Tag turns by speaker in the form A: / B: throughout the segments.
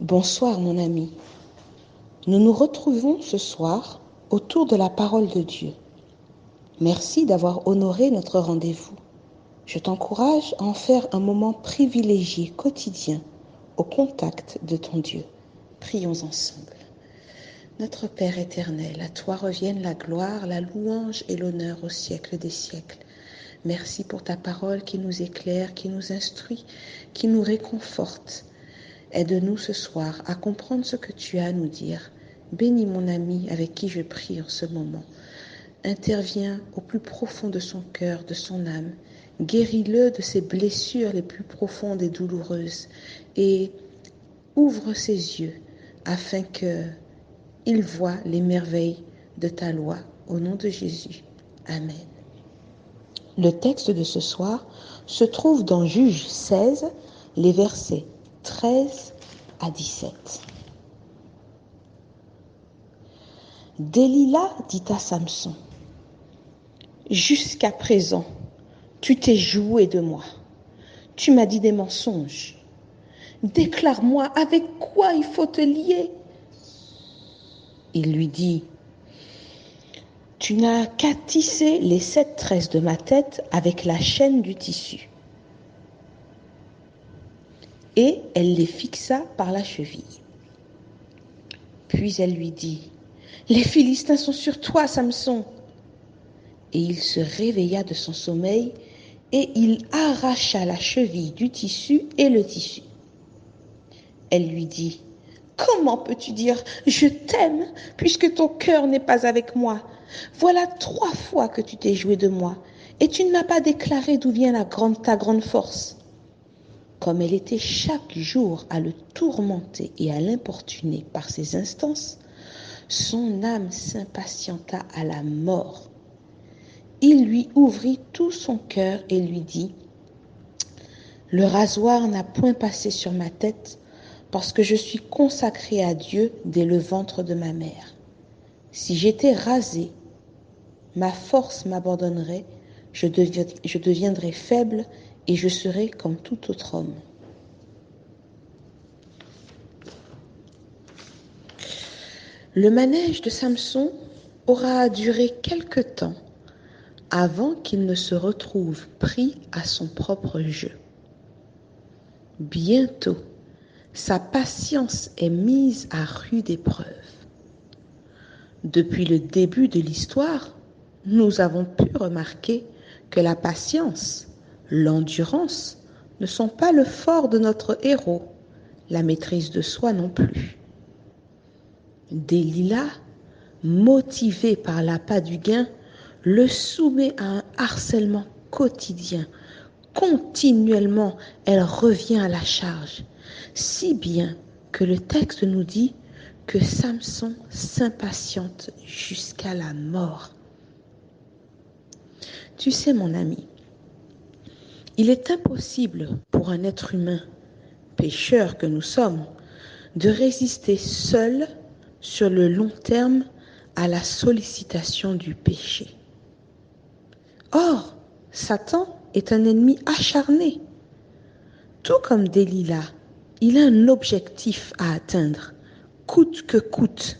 A: Bonsoir mon ami. Nous nous retrouvons ce soir autour de la parole de Dieu. Merci d'avoir honoré notre rendez-vous. Je t'encourage à en faire un moment privilégié quotidien au contact de ton Dieu. Prions ensemble. Notre Père éternel, à toi reviennent la gloire, la louange et l'honneur au siècle des siècles. Merci pour ta parole qui nous éclaire, qui nous instruit, qui nous réconforte. Aide-nous ce soir à comprendre ce que tu as à nous dire. Bénis mon ami avec qui je prie en ce moment. Interviens au plus profond de son cœur, de son âme. Guéris-le de ses blessures les plus profondes et douloureuses. Et ouvre ses yeux afin qu'il voie les merveilles de ta loi. Au nom de Jésus. Amen. Le texte de ce soir se trouve dans Juges 16, les versets 13 à 17. Delilah dit à Samson, « Jusqu'à présent, tu t'es joué de moi. Tu m'as dit des mensonges. Déclare-moi avec quoi il faut te lier. » Il lui dit, « Tu n'as qu'à tisser les 7 tresses de ma tête avec la chaîne du tissu. » Et elle les fixa par la cheville. Puis elle lui dit, « Les Philistins sont sur toi, Samson. » Et il se réveilla de son sommeil et il arracha la cheville du tissu et le tissu. Elle lui dit, « Comment peux-tu dire « Je t'aime » puisque ton cœur n'est pas avec moi? Voilà 3 fois que tu t'es joué de moi et tu ne m'as pas déclaré d'où vient ta grande force. » Comme elle était chaque jour à le tourmenter et à l'importuner par ses instances, son âme s'impatienta à la mort. Il lui ouvrit tout son cœur et lui dit, « Le rasoir n'a point passé sur ma tête parce que je suis consacré à Dieu dès le ventre de ma mère. Si j'étais rasé, ma force m'abandonnerait, je deviendrais faible et je serais comme tout autre homme. » Le manège de Samson aura duré quelque temps avant qu'il ne se retrouve pris à son propre jeu. Bientôt, sa patience est mise à rude épreuve. Depuis le début de l'histoire, nous avons pu remarquer que la patience, l'endurance ne sont pas le fort de notre héros, la maîtrise de soi non plus. Delilah, motivée par l'appât du gain, le soumet à un harcèlement quotidien. Continuellement, elle revient à la charge, si bien que le texte nous dit que Samson s'impatiente jusqu'à la mort. Tu sais, mon ami, il est impossible pour un être humain, pécheur que nous sommes, de résister seul sur le long terme à la sollicitation du péché. Or, Satan est un ennemi acharné. Tout comme Delilah, il a un objectif à atteindre, coûte que coûte,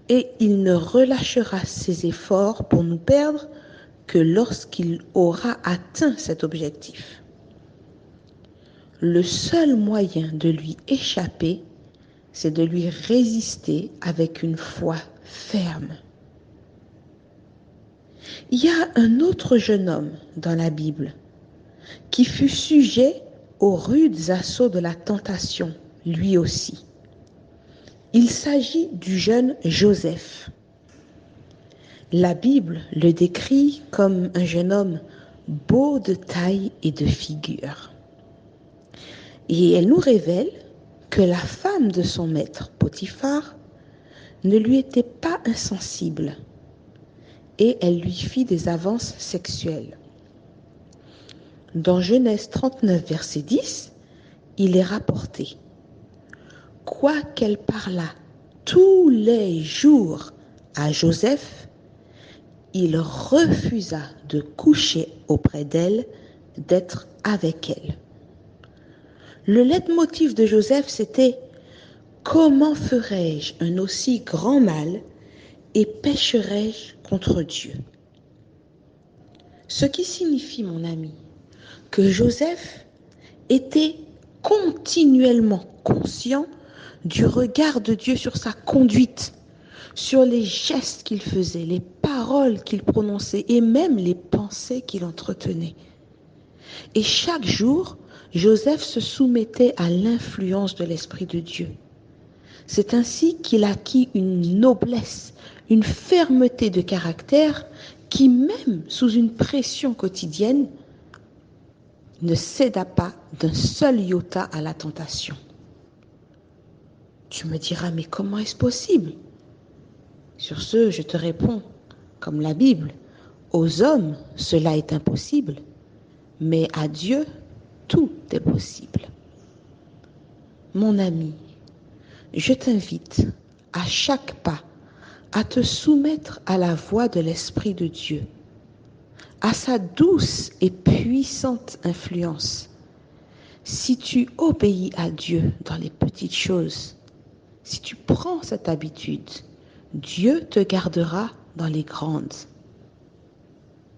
A: et il ne relâchera ses efforts pour nous perdre que lorsqu'il aura atteint cet objectif. Le seul moyen de lui échapper, c'est de lui résister avec une foi ferme. Il y a un autre jeune homme dans la Bible qui fut sujet aux rudes assauts de la tentation, lui aussi. Il s'agit du jeune Joseph. La Bible le décrit comme un jeune homme beau de taille et de figure. Et elle nous révèle que la femme de son maître, Potiphar, ne lui était pas insensible et elle lui fit des avances sexuelles. Dans Genèse 39, verset 10, il est rapporté « Quoiqu'elle parlât tous les jours à Joseph, il refusa de coucher auprès d'elle, d'être avec elle. » Le leitmotiv de Joseph, c'était comment ferais-je un aussi grand mal et pécherais-je contre Dieu? Ce qui signifie, mon ami, que Joseph était continuellement conscient du regard de Dieu sur sa conduite, sur les gestes qu'il faisait, les paroles qu'il prononçait et même les pensées qu'il entretenait. Et chaque jour, Joseph se soumettait à l'influence de l'Esprit de Dieu. C'est ainsi qu'il acquit une noblesse, une fermeté de caractère qui, même sous une pression quotidienne, ne céda pas d'un seul iota à la tentation. Tu me diras, mais comment est-ce possible? Sur ce, je te réponds, comme la Bible, aux hommes, cela est impossible, mais à Dieu, tout est possible. Mon ami, je t'invite à chaque pas à te soumettre à la voix de l'Esprit de Dieu, à sa douce et puissante influence. Si tu obéis à Dieu dans les petites choses, si tu prends cette habitude, Dieu te gardera dans les grandes.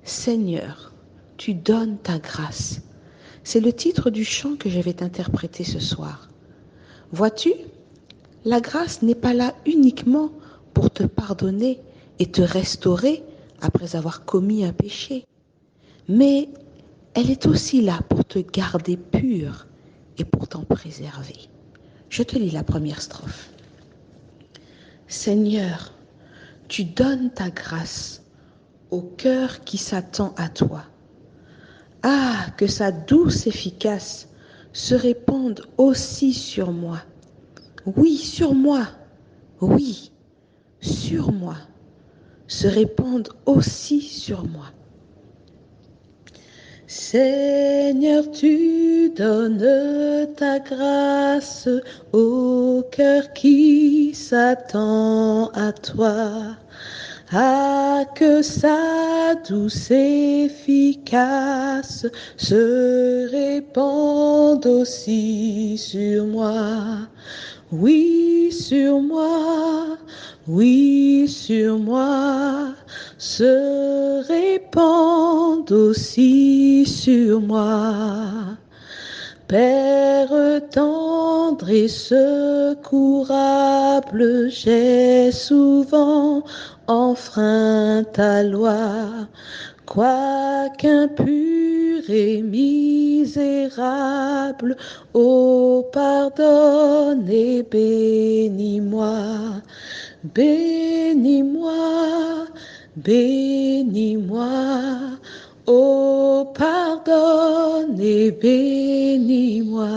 A: Seigneur, tu donnes ta grâce. C'est le titre du chant que je vais t'interpréter ce soir. Vois-tu, la grâce n'est pas là uniquement pour te pardonner et te restaurer après avoir commis un péché, mais elle est aussi là pour te garder pur et pour t'en préserver. Je te lis la première strophe. Seigneur, tu donnes ta grâce au cœur qui s'attend à toi. Ah, que sa douce efficace se répande aussi sur moi. Oui, sur moi. Oui, sur moi. Se répande aussi sur moi. Seigneur, tu donnes ta grâce au cœur qui s'attend à toi. Ah, que sa douce efficace se répande aussi sur moi. Oui, sur moi, oui, sur moi, se répande aussi sur moi. Père tendre et secourable, j'ai souvent enfreint ta loi. Quoiqu'impur et misérable, ô pardonne et bénis-moi. Bénis-moi, bénis-moi, ô pardonne et bénis-moi.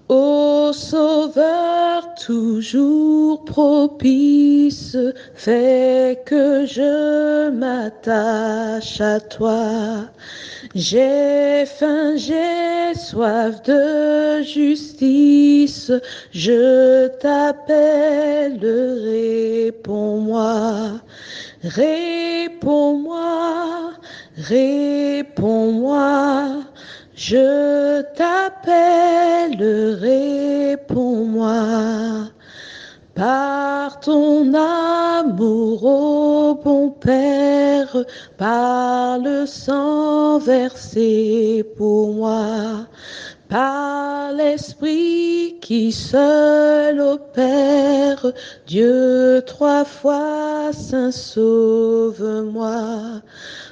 A: Ô Sauveur toujours propice, fais que je m'attache à toi. J'ai faim, j'ai soif de justice, je t'appelle, réponds-moi. Réponds-moi, réponds-moi, je t'appelle, réponds-moi. Par ton amour, ô bon Père, par le sang versé pour moi, par l'Esprit qui seul opère, Dieu trois fois saint, sauve-moi,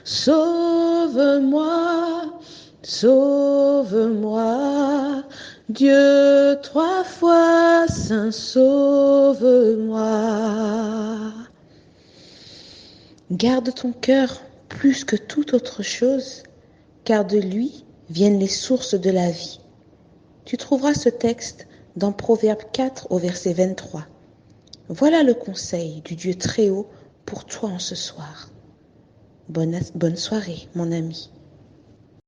A: sauve-moi, sauve-moi, Dieu trois fois saint, sauve-moi. Garde ton cœur plus que toute autre chose, car de lui viennent les sources de la vie. Tu trouveras ce texte dans Proverbe 4 au verset 23. Voilà le conseil du Dieu très haut pour toi en ce soir. Bonne soirée, mon ami.